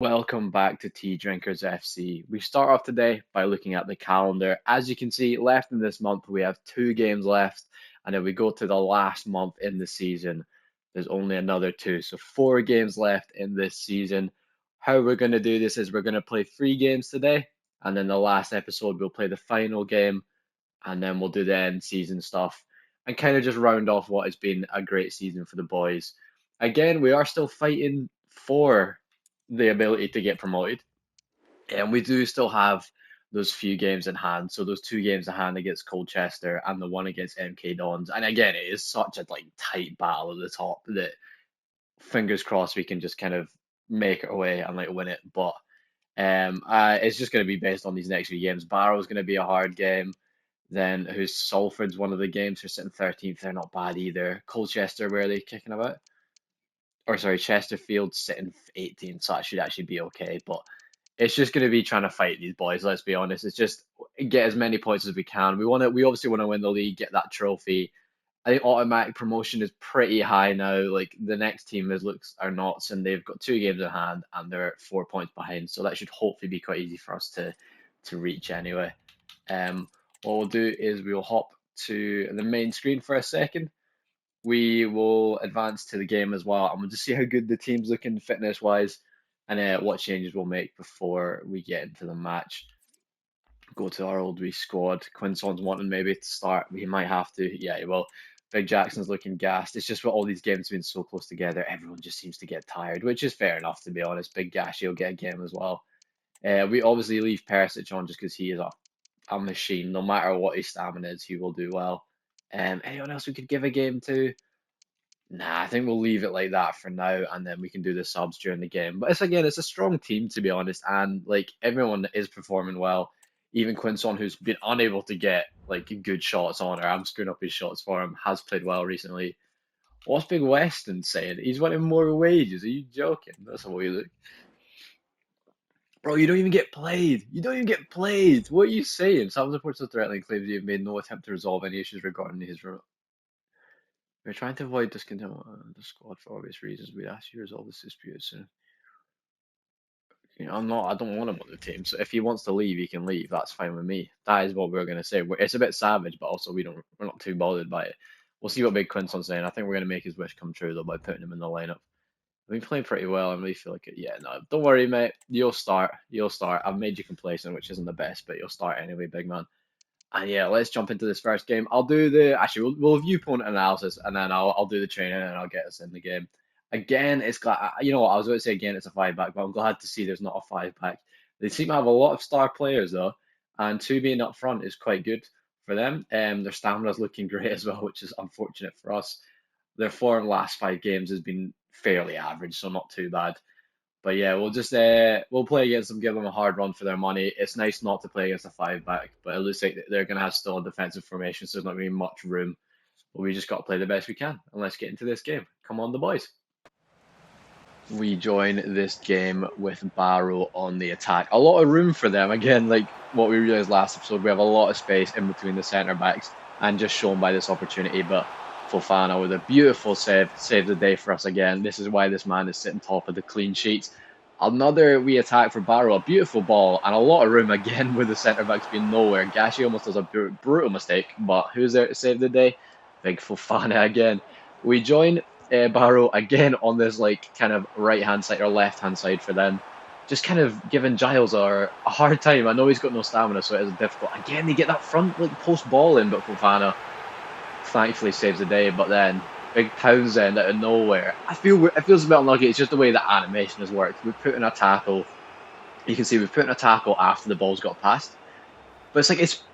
Welcome back to Tea Drinkers FC. We start off today by looking at the calendar. As you can see, left in this month, we have 2 games left, and then we go to the last month in the season. There's only another two, so 4 games left in this season. How we're going to do this is we're going to play 3 games today, and then the last episode we'll play the final game, and then we'll do the end season stuff and kind of just round off what has been a great season for the boys. Again, we are still fighting for the ability to get promoted, and we do still have those few games in hand. So those 2 games in hand against Colchester and the one against MK Dons. And again, it is such a tight battle at the top that fingers crossed we can just kind of make our way and win it. But it's just going to be based on these next few games. Barrow's going to be a hard game. Then who's Salford's one of the games. They're sitting 13th. They're not bad either. Colchester, where are they kicking about? Or sorry, Chesterfield sitting 18th, so that should actually be okay. But it's just going to be trying to fight these boys. Let's be honest. It's just get as many points as we can. We obviously want to win the league, get that trophy. I think automatic promotion is pretty high now. Like the next team is looks are Knots, and they've got 2 games in hand, and they're 4 points behind. So that should hopefully be quite easy for us to reach anyway. What we'll do is we'll hop to the main screen for a second. We will advance to the game as well, and we'll just see how good the team's looking fitness wise, and what changes we'll make before we get into the match. Go to our old wee squad. Quinson's wanting maybe to start. We might have to. Yeah, well, Big Jackson's looking gassed. It's just with all these games being so close together, everyone just seems to get tired, which is fair enough to be honest. Big Gashi will get a game as well. We obviously leave Perisic on just because he is a machine. No matter what his stamina is, he will do well. Anyone else we could give a game to? Nah, I think we'll leave it like that for now, and then we can do the subs during the game. But it's a strong team to be honest, and like everyone is performing well. Even Quinson, who's been unable to get good shots on, or I'm screwing up his shots for him, has played well recently. What's Big Weston saying? He's wanting more wages. Are you joking? That's the way you look. Bro, you don't even get played. You don't even get played. What are you saying? Some supporters threatening claims you have made no attempt to resolve any issues regarding his. We're trying to avoid discontent on the squad for obvious reasons. We ask you to resolve this dispute soon. You know, I'm not. I don't want him on the team. So if he wants to leave, he can leave. That's fine with me. That is what we're gonna say. It's a bit savage, but also We're not too bothered by it. We'll see what Big Quinson's saying. I think we're gonna make his wish come true though by putting him in the lineup. We've been playing pretty well. I really feel like it. Yeah, no, don't worry, mate. You'll start. You'll start. I've made you complacent, which isn't the best, but you'll start anyway, big man. And yeah, let's jump into this first game. I'll do the actually we'll view opponent analysis, and then I'll do the training, and I'll get us in the game. Again, it's glad you know what I was going to say. Again, it's a 5 back, but I'm glad to see there's not a 5 back. They seem to have a lot of star players though, and 2 being up front is quite good for them. Their stamina's looking great as well, which is unfortunate for us. Their form last 5 games has been fairly average, so not too bad. But yeah, we'll play against them, give them a hard run for their money. It's nice not to play against a 5 back, but it looks like they're gonna have still a defensive formation, so there's not gonna be much room. But we just got to play the best we can, and let's get into this game. Come on, the boys. We join this game with Barrow on the attack. A lot of room for them. Again, like what we realized last episode, we have a lot of space in between the centre backs, and just shown by this opportunity. But Fofana with a beautiful save the day for us again. This is why this man is sitting top of the clean sheets. Another wee attack for Barrow, a beautiful ball, and a lot of room again with the centre backs being nowhere. Gashi almost does a brutal mistake, but who's there to save the day? Big Fofana again. We join Barrow again on this kind of right hand side or left hand side for them. Just kind of giving Giles a hard time. I know he's got no stamina, so it is difficult. Again, they get that front post ball in, but Fofana thankfully saves the day. But then Big Townsend out of nowhere. It feels a bit unlucky. It's just the way the animation has worked. We've put in a tackle. You can see we've put in a tackle after the ball's got passed, but it's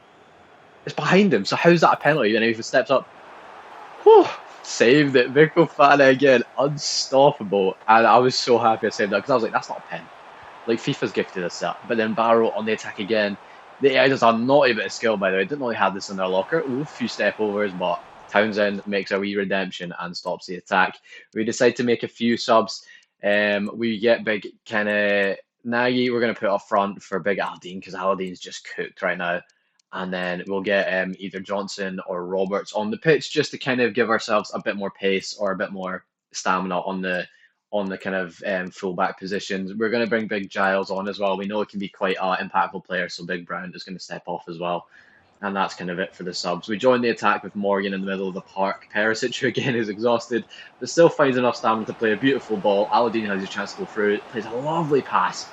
behind him. So how's that a penalty? Then if he steps up, whew, saved it. Big Fofana again, unstoppable. And I was so happy I saved that because I was like, that's not a pen. Like FIFA's gifted us that. But then Barrow on the attack again. The editors are naughty bit of skill, by the way. Didn't know they had this in their locker. Ooh, a few step overs, but Townsend makes a wee redemption and stops the attack. We decide to make a few subs. We get big kind of Nagy. We're going to put up front for big Aldine because Aldine's just cooked right now. And then we'll get either Johnson or Roberts on the pitch just to kind of give ourselves a bit more pace or a bit more stamina on the kind of fullback positions. We're going to bring Big Giles on as well. We know he can be quite an impactful player, so Big Brown is going to step off as well. And that's kind of it for the subs. We join the attack with Morgan in the middle of the park. Perisic, who again is exhausted, but still finds enough stamina to play a beautiful ball. Aladdin has a chance to go through, plays a lovely pass.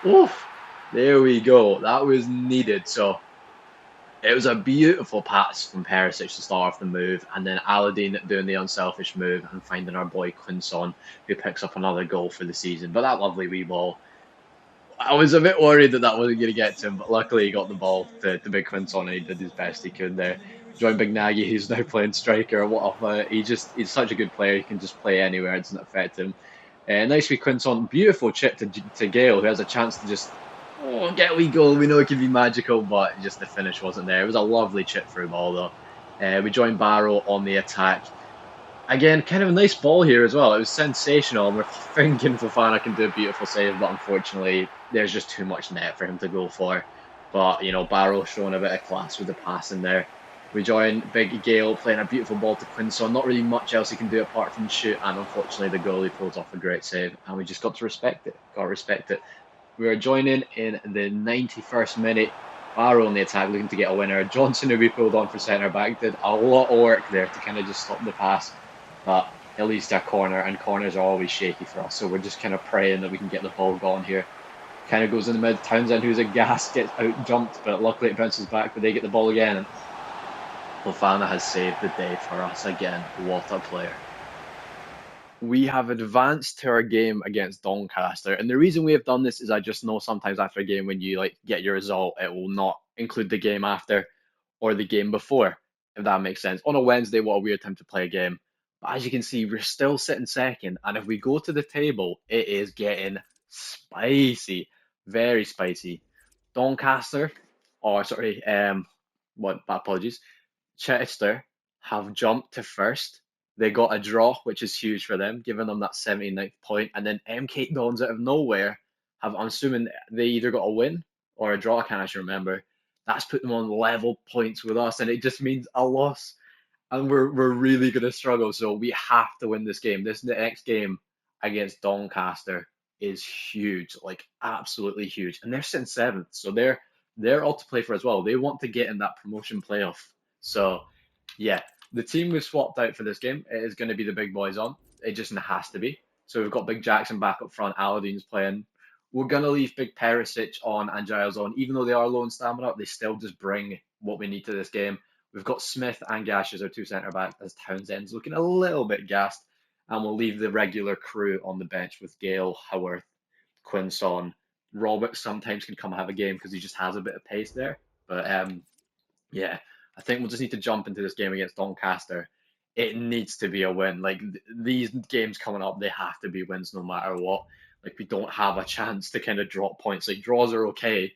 Oof! There we go. That was needed. So it was a beautiful pass from Perisic to start off the move, and then Aladdin doing the unselfish move and finding our boy Quinson, who picks up another goal for the season. But that lovely wee ball, I was a bit worried that wasn't going to get to him, but luckily he got the ball to Big Quinton and he did his best he could there. Joined Big Nagy, who's now playing striker. He's such a good player. He can just play anywhere. It doesn't affect him. Nice wee Quinton. Beautiful chip to Gale, who has a chance to just get a wee goal. We know it can be magical, but just the finish wasn't there. It was a lovely chip through ball though. We joined Barrow on the attack. Again, kind of a nice ball here as well. It was sensational. We're thinking Fofana can do a beautiful save, but unfortunately, there's just too much net for him to go for. But, you know, Barrow showing a bit of class with the pass in there. We join Big Gale playing a beautiful ball to Quinson. Not really much else he can do apart from shoot, and unfortunately, the goalie pulls off a great save, and we just got to respect it. Got to respect it. We are joining in the 91st minute. Barrow on the attack looking to get a winner. Johnson, who we pulled on for centre back, did a lot of work there to kind of just stop the pass. But at least a corner, and corners are always shaky for us, so we're just kind of praying that we can get the ball gone here. Kind of goes in the mid. Townsend, who's a gas, gets out jumped, but luckily it bounces back, but they get the ball again. And Fofana has saved the day for us again. What a player. We have advanced to our game against Doncaster, and the reason we have done this is I just know sometimes after a game when you get your result, it will not include the game after or the game before, if that makes sense. On a Wednesday, what a weird time to play a game. But as you can see, we're still sitting second, and if we go to the table, it is getting spicy, very spicy. Doncaster, or sorry, apologies, Chester have jumped to first. They got a draw, which is huge for them, giving them that 79th point. And then MK Dons out of nowhere I'm assuming they either got a win or a draw, I can't actually remember. That's put them on level points with us, and it just means a loss. And we're really going to struggle. So we have to win this game. This next game against Doncaster is huge, like absolutely huge. And they're sitting seventh, so they're all to play for as well. They want to get in that promotion playoff. So yeah, the team we've swapped out for this game is going to be the big boys on. It just has to be. So we've got Big Jackson back up front. Aladdin's playing. We're going to leave Big Perisic on and Giles on. Even though they are low in stamina, they still just bring what we need to this game. We've got Smith and Gash as our two centre backs, as Townsend's looking a little bit gassed. And we'll leave the regular crew on the bench with Gale, Howarth, Quinson. Roberts sometimes can come have a game because he just has a bit of pace there. But yeah, I think we'll just need to jump into this game against Doncaster. It needs to be a win. Like these games coming up, they have to be wins no matter what. Like we don't have a chance to kind of drop points. Like draws are okay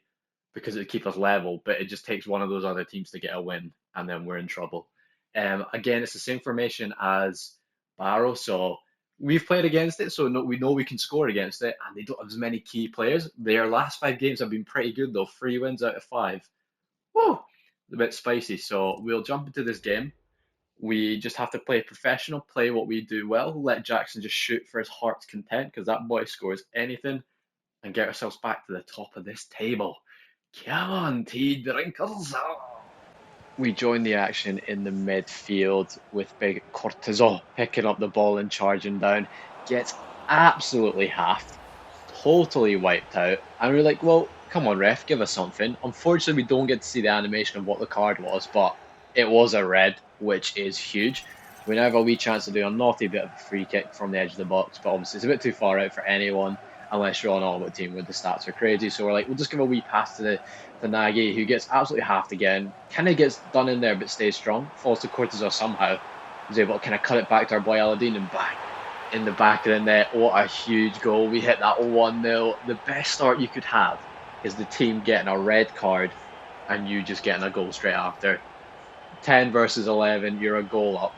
because it keep us level, but it just takes one of those other teams to get a win, and then we're in trouble. Again, it's the same formation as Barrow, so we've played against it, so we know we can score against it, and they don't have as many key players. Their last 5 games have been pretty good though, 3 wins out of 5. Whoa, a bit spicy. So we'll jump into this game. We just have to play professional, play what we do well, let Jackson just shoot for his heart's content because that boy scores anything, and get ourselves back to the top of this table. Come on, tea drinkers. We join the action in the midfield with Big Cortizol picking up the ball and charging down. Gets absolutely halved, totally wiped out. And we're like, well, come on, ref, give us something. Unfortunately, we don't get to see the animation of what the card was, but it was a red, which is huge. We now have a wee chance to do a naughty bit of a free kick from the edge of the box, but obviously it's a bit too far out for anyone unless you're on all the team where the stats are crazy. So we're like, we'll just give a wee pass to Nagy, who gets absolutely halved again. Kind of gets done in there, but stays strong. Falls to Cortizol somehow. He's able to kind of cut it back to our boy Aladdin and bang in the back of the net. What a huge goal. We hit that 1-0. The best start you could have is the team getting a red card and you just getting a goal straight after. 10 versus 11, you're a goal up.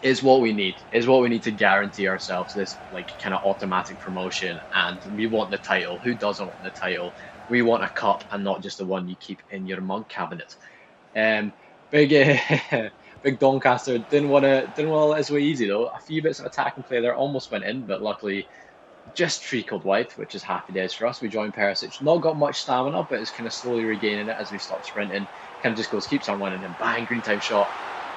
Is what we need. Is what we need to guarantee ourselves this like kind of automatic promotion, and we want the title. Who doesn't want the title? We want a cup and not just the one you keep in your mug cabinet. Big Big Doncaster didn't want to let us away easy though. A few bits of attack and play there almost went in, but luckily just trickled wide, which is happy days for us. We joined Perisic. Not got much stamina, but it's kind of slowly regaining it as we stop sprinting. Kind of just goes, keeps on running, and bang, green time shot.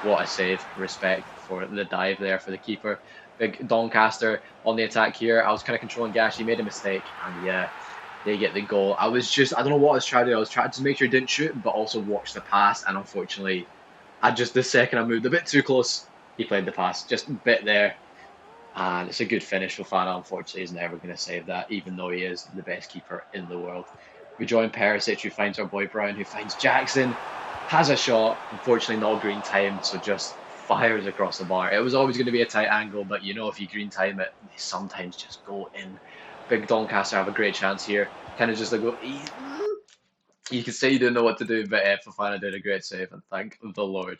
What a save. Respect for the dive there for the keeper. Big Doncaster on the attack here. I was kind of controlling Gash. He made a mistake, and yeah, they get the goal. I don't know what I was trying to do. I was trying to make sure he didn't shoot, but also watch the pass, and unfortunately, the second I moved a bit too close, he played the pass. Just a bit there, and it's a good finish. Fofana, unfortunately, is never going to save that, even though he is the best keeper in the world. We join Perisic, who finds our boy Brown, who finds Jackson, has a shot. Unfortunately, not green time, so just fires across the bar. It was always going to be a tight angle, but you know, if you green time it, they sometimes just go in. Big Doncaster have a great chance here. Kind of just like go, you could say you didn't know what to do, but Fofana did a great save, and thank the Lord.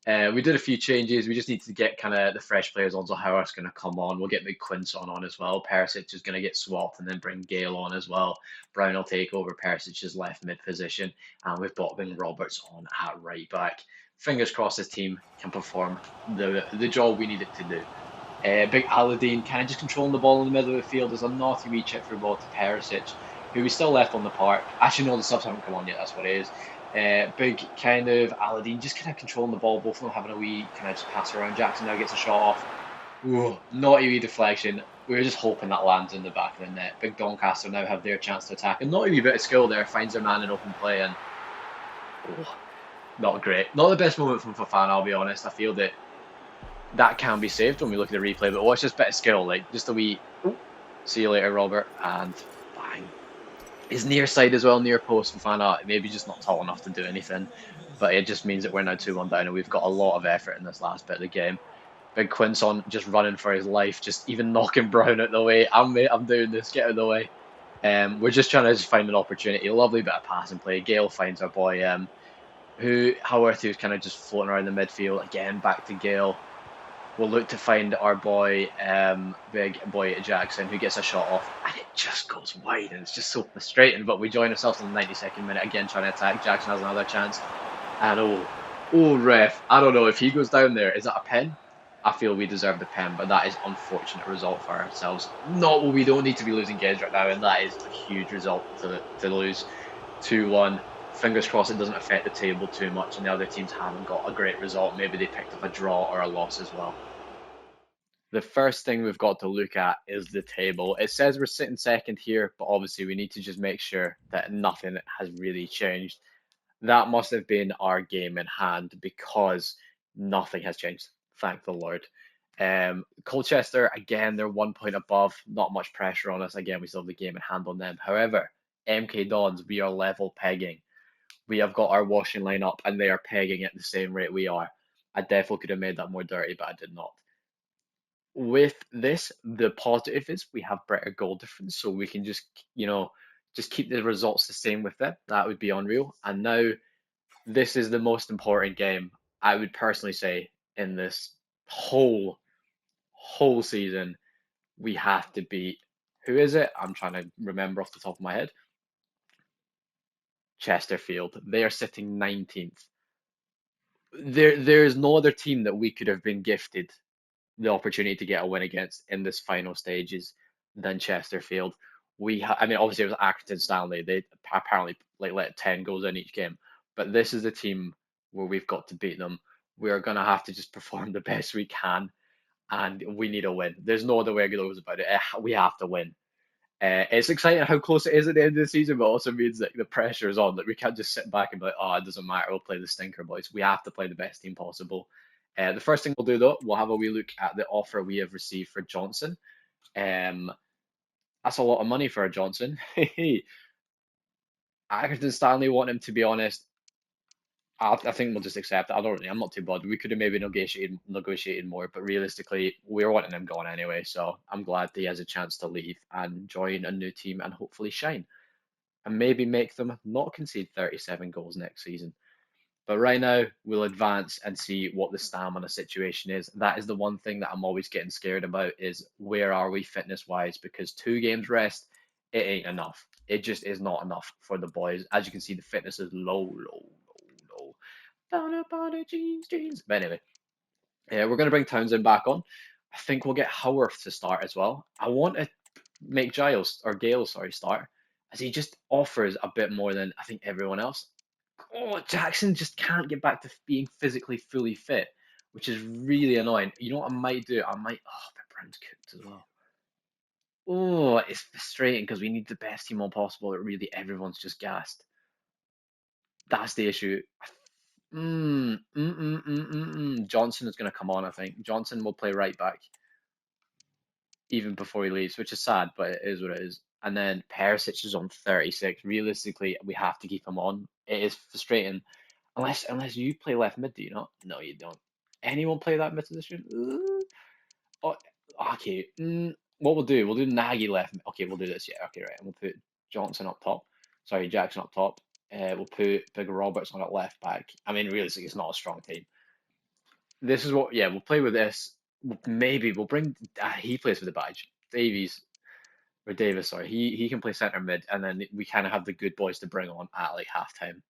We did a few changes. We just need to get kind of the fresh players on. So Howard's going to come on. We'll get Big Quinson on as well. Perisic is going to get swapped and then bring Gale on as well. Brown will take over Perisic's left mid position. And we've got Bing Roberts on at right back. Fingers crossed this team can perform the job we need it to do. Big Aladdin kind of just controlling the ball in the middle of the field. There's a naughty wee chip through ball to Perisic, who we still left on the park. Actually, no, the subs haven't come on yet. That's what it is. Big kind of Aladdin just kind of controlling the ball, both of them having a wee kind of just pass around. Jackson now gets a shot off. Ooh, naughty wee deflection. We were just hoping that lands in the back of the net. Big Doncaster now have their chance to attack. And naughty wee bit of skill there, finds their man in open play, and oh, not great. Not the best moment from Fofana, I'll be honest. I feel that can be saved when we look at the replay, but watch this bit of skill, like just a wee see you later, Robert, and bang. His near side as well, near post, Fofana, maybe just not tall enough to do anything, but it just means that we're now 2-1 down and we've got a lot of effort in this last bit of the game. Big Quinson just running for his life, just even knocking Brown out the way. I'm doing this, get out of the way. We're just trying to just find an opportunity. A lovely bit of pass and play. Gale finds our boy, who Haworthy was kind of just floating around the midfield. Again, back to Gale. We'll look to find our boy, big boy Jackson, who gets a shot off, and it just goes wide, and it's just so frustrating. But we join ourselves in the 92nd minute again, trying to attack. Jackson has another chance, and ref, I don't know if he goes down there. Is that a pen? I feel we deserve the pen, but that is unfortunate result for ourselves. Not we don't need to be losing games right now, and that is a huge result to lose 2-1. Fingers crossed it doesn't affect the table too much and the other teams haven't got a great result. Maybe they picked up a draw or a loss as well. The first thing we've got to look at is the table. It says we're sitting second here, but obviously we need to just make sure that nothing has really changed. That must have been our game in hand because nothing has changed. Thank the Lord. Colchester, again, they're 1 point above. Not much pressure on us. Again, we still have the game in hand on them. However, MK Dons, we are level pegging. We have got our washing line up and they are pegging at the same rate we are. I definitely could have made that more dirty, but I did not. With this, the positive is we have better goal difference, so we can just, just keep the results the same with it. That would be unreal. And now, this is the most important game, I would personally say, in this whole season. We have to beat, who is it? I'm trying to remember off the top of my head. Chesterfield. They are sitting 19th. There is no other team that we could have been gifted the opportunity to get a win against in this final stages than Chesterfield. I mean, obviously it was Accrington Stanley. They apparently let 10 goals in each game, but this is a team where we've got to beat them. We are gonna have to just perform the best we can, and we need a win. There's no other way to go about it. We have to win. It's exciting how close it is at the end of the season, but also means that the pressure is on. That we can't just sit back and be like, "Oh, it doesn't matter. We'll play the stinker boys." We have to play the best team possible. The first thing we'll do though, we'll have a wee look at the offer we have received for Johnson. That's a lot of money for a Johnson. Accrington Stanley want him, to be honest. I think we'll just accept it. I'm not too bothered. We could have maybe negotiated more, but realistically, we're wanting him gone anyway. So I'm glad that he has a chance to leave and join a new team and hopefully shine and maybe make them not concede 37 goals next season. But right now, we'll advance and see what the stamina situation is. That is the one thing that I'm always getting scared about is where are we fitness-wise? Because 2 games rest, it ain't enough. It just is not enough for the boys. As you can see, the fitness is low. Down up on the jeans. But anyway, we're going to bring Townsend back on. I think we'll get Howarth to start as well. I want to make Gale, sorry, start, as he just offers a bit more than I think everyone else. Oh, Jackson just can't get back to being physically fully fit, which is really annoying. You know what I might do? Oh, but Brown's cooked as well. Oh, it's frustrating because we need the best team on possible, but really everyone's just gassed. That's the issue. Johnson is going to come on, I think. Johnson will play right back even before he leaves, which is sad, but it is what it is. And then Perisic is on 36. Realistically, we have to keep him on. It is frustrating. Unless you play left mid, do you not? No, you don't. Anyone play that mid position? Oh, okay. What we'll do Nagy left. Okay, we'll do this. Yeah, okay, right. And we'll put Johnson up top. Sorry, Jackson up top. We'll put Big Roberts on at left back. I mean, realistically, it's not a strong team. This is what, yeah, we'll play with this. Maybe we'll bring. He plays for the badge. Davis, sorry. He can play centre mid, and then we kind of have the good boys to bring on at like halftime.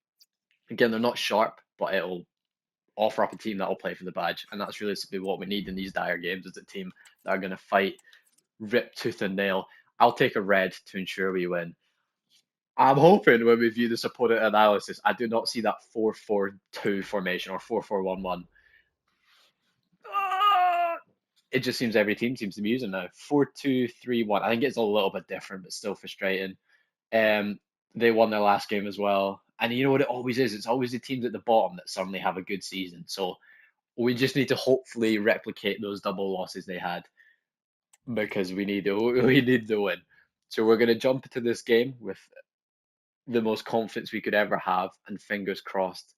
Again, they're not sharp, but it'll offer up a team that will play for the badge, and that's realistically what we need in these dire games: is a team that are going to fight, rip tooth and nail. I'll take a red to ensure we win. I'm hoping when we view this opponent analysis, I do not see that 4-4-2 formation or 4-4-1-1. It just seems every team seems to be using now. 4-2-3-1. I think it's a little bit different, but still frustrating. Um, they won their last game as well. And you know what it always is? It's always the teams at the bottom that suddenly have a good season. So we just need to hopefully replicate those double losses they had because we need to win. So we're gonna jump into this game with the most confidence we could ever have, and fingers crossed,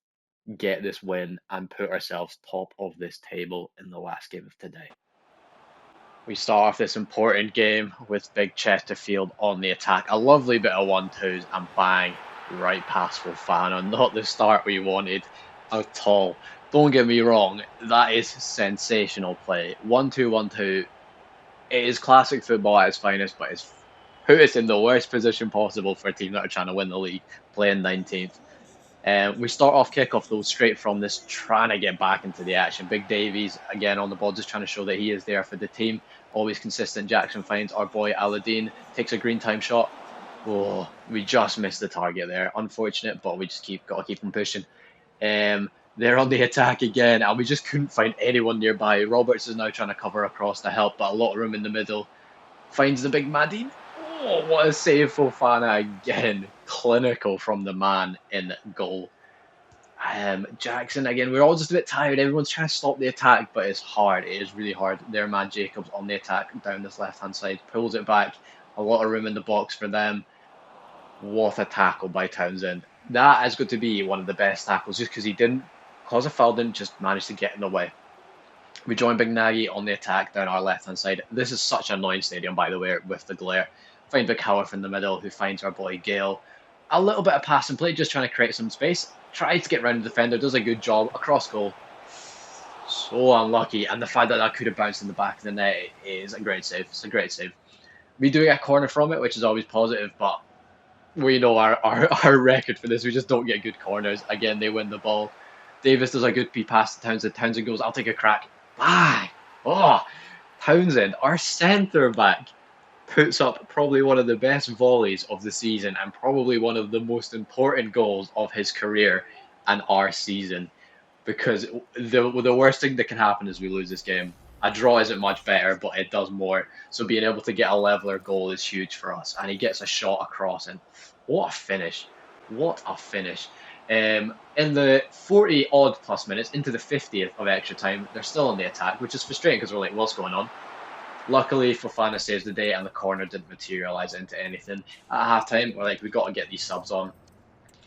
get this win and put ourselves top of this table in the last game of today. We start off this important game with Big Chesterfield on the attack. A lovely bit of 1-2s and bang, right past Fofana. Not the start we wanted at all. Don't get me wrong, that is sensational play. 1-2, 1-2. It is classic football at its finest, but it's put us in the worst position possible for a team that are trying to win the league, playing 19th. We start off kickoff though straight from this, trying to get back into the action. Big Davies again on the ball, just trying to show that he is there for the team. Always consistent. Jackson finds our boy Aladdin, takes a green time shot. Oh, we just missed the target there. Unfortunate, but we just got to keep them pushing. They're on the attack again, and we just couldn't find anyone nearby. Roberts is now trying to cover across to help, but a lot of room in the middle. Finds the big Madine. Oh, what a save, Fofana again. Clinical from the man in goal. Jackson again, we're all just a bit tired. Everyone's trying to stop the attack, but it's hard. It is really hard. Their man Jacobs on the attack down this left hand side, pulls it back. A lot of room in the box for them. What a tackle by Townsend. That is going to be one of the best tackles, just because he didn't cause a foul, didn't just manage to get in the way. We join Big Nagy on the attack down our left hand side. This is such an annoying stadium, by the way, with the glare. Find Big Howarth in the middle, who finds our boy Gale. A little bit of pass and play, just trying to create some space. Tries to get round the defender, does a good job. Across goal. So unlucky. And the fact that that could have bounced in the back of the net is a great save. It's a great save. We do get a corner from it, which is always positive, but we know our record for this. We just don't get good corners. Again, they win the ball. Davis does a good pass to Townsend. Townsend goes, I'll take a crack. Bang! Oh, Townsend, our centre back, puts up probably one of the best volleys of the season and probably one of the most important goals of his career and our season. Because the worst thing that can happen is we lose this game. A draw isn't much better, but it does more. So being able to get a leveler goal is huge for us. And he gets a shot across, and what a finish. What a finish. In the 40 odd plus minutes, into the 50th of extra time, they're still on the attack, which is frustrating because we're like, what's going on? Luckily, Fofana saves the day, and the corner didn't materialise into anything. At halftime, we're like, we've got to get these subs on.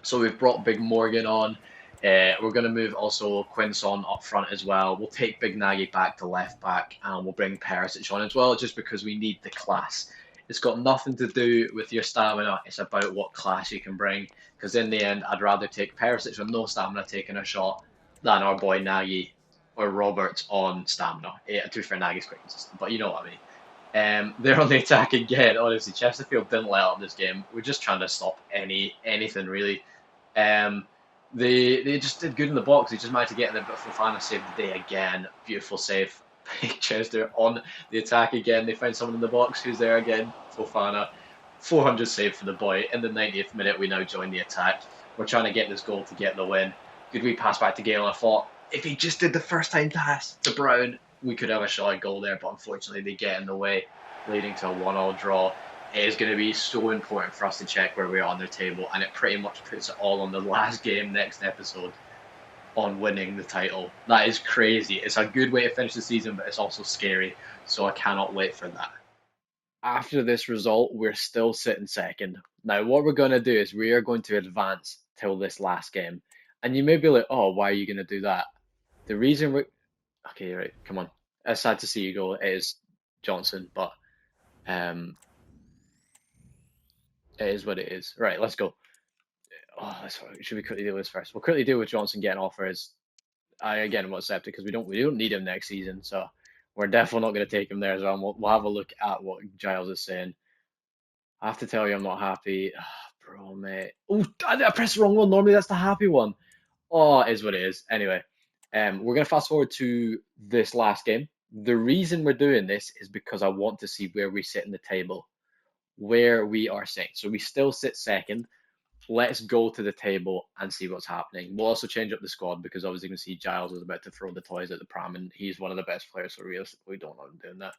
So we've brought Big Morgan on. We're going to move also Quinson up front as well. We'll take Big Nagy back to left back, and we'll bring Perisic on as well, just because we need the class. It's got nothing to do with your stamina. It's about what class you can bring. Because in the end, I'd rather take Perisic with no stamina taking a shot than our boy Nagy or Roberts on stamina. Yeah, to be fair, Nagy's quite consistent, but you know what I mean. They're on the attack again. Honestly, Chesterfield didn't let up this game. We're just trying to stop anything really. They just did good in the box. They just managed to get in there, but Fofana saved the day again. Beautiful save. Chester on the attack again. They find someone in the box who's there again. Fofana, 400 save for the boy. In the 90th minute, we now join the attack. We're trying to get this goal to get the win. Good wee pass back to Gale. I thought if he just did the first time pass to Brown, we could have a shot at goal there, but unfortunately they get in the way, leading to a 1-1 draw. It is going to be so important for us to check where we are on the table, and it pretty much puts it all on the last game next episode on winning the title. That is crazy. It's a good way to finish the season, but it's also scary, so I cannot wait for that. After this result, we're still sitting second. Now, what we're going to do is we are going to advance till this last game. And you may be like, oh, why are you going to do that? The reason we Okay, right, come on. It's sad to see you go. It is Johnson, but um, it is what it is. Right, let's go. Oh, should we quickly deal with this first? We'll quickly deal with Johnson getting offers. I again will accept it because we don't need him next season, so we're definitely not going to take him there as well. And we'll have a look at what Giles is saying. I have to tell you, I'm not happy, bro, mate. Oh, I pressed the wrong one. Normally that's the happy one. Oh, it is what it is. Anyway, we're going to fast forward to this last game. The reason we're doing this is because I want to see where we sit in the table, where we are sitting. So we still sit second. Let's go to the table and see what's happening. We'll also change up the squad because obviously you can see Giles is about to throw the toys at the pram, and he's one of the best players, so realistically, we don't want him doing that.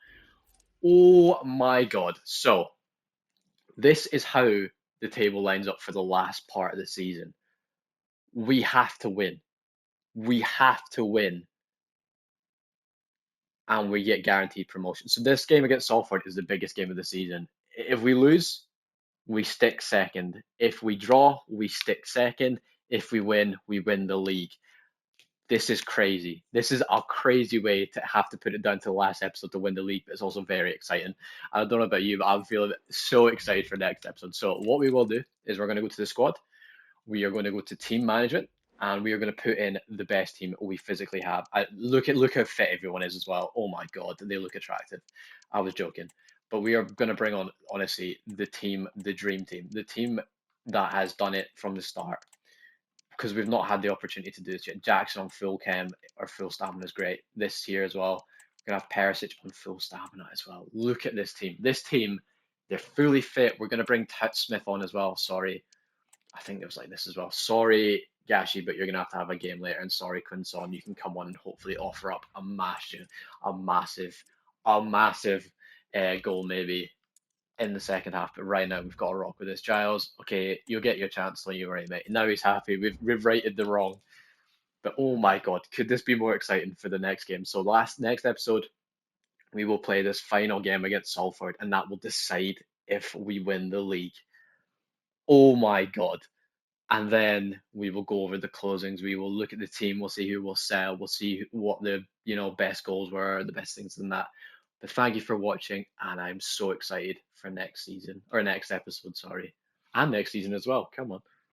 Oh my god. So, this is how the table lines up for the last part of the season. We have to win. We have to win, and we get guaranteed promotion. So this game against Salford is the biggest game of the season. If we lose, we stick second. If we draw, we stick second. If we win the league. This is crazy. This is a crazy way to have to put it down to the last episode to win the league, but it's also very exciting. I don't know about you, but I'm feeling so excited for next episode. So what we will do is we're going to go to the squad. We are going to go to team management, and we are going to put in the best team we physically have. Look how fit everyone is as well. Oh my god, they look attractive. I was joking, but we are going to bring on honestly the team, the dream team, the team that has done it from the start. Because we've not had the opportunity to do this yet. Jackson on full chem or full stamina is great this year as well. We're gonna have Perisic on full stamina as well. Look at this team. This team, they're fully fit. We're gonna bring Smith on as well. Sorry, I think it was like this as well. Sorry, Gashi, but you're gonna have to have a game later. And sorry, Quinson, you can come on and hopefully offer up a massive goal maybe in the second half. But right now we've got to rock with this. Giles, okay, you'll get your chance, don't you worry, mate. Now he's happy. We've righted the wrong. But oh my god, could this be more exciting for the next game? So next episode, we will play this final game against Salford, and that will decide if we win the league. Oh my god. And then we will go over the closings. We will look at the team. We'll see who will sell. We'll see what the best goals were, the best things in that. But thank you for watching, and I'm so excited for next season or next episode, sorry, and next season as well. Come on.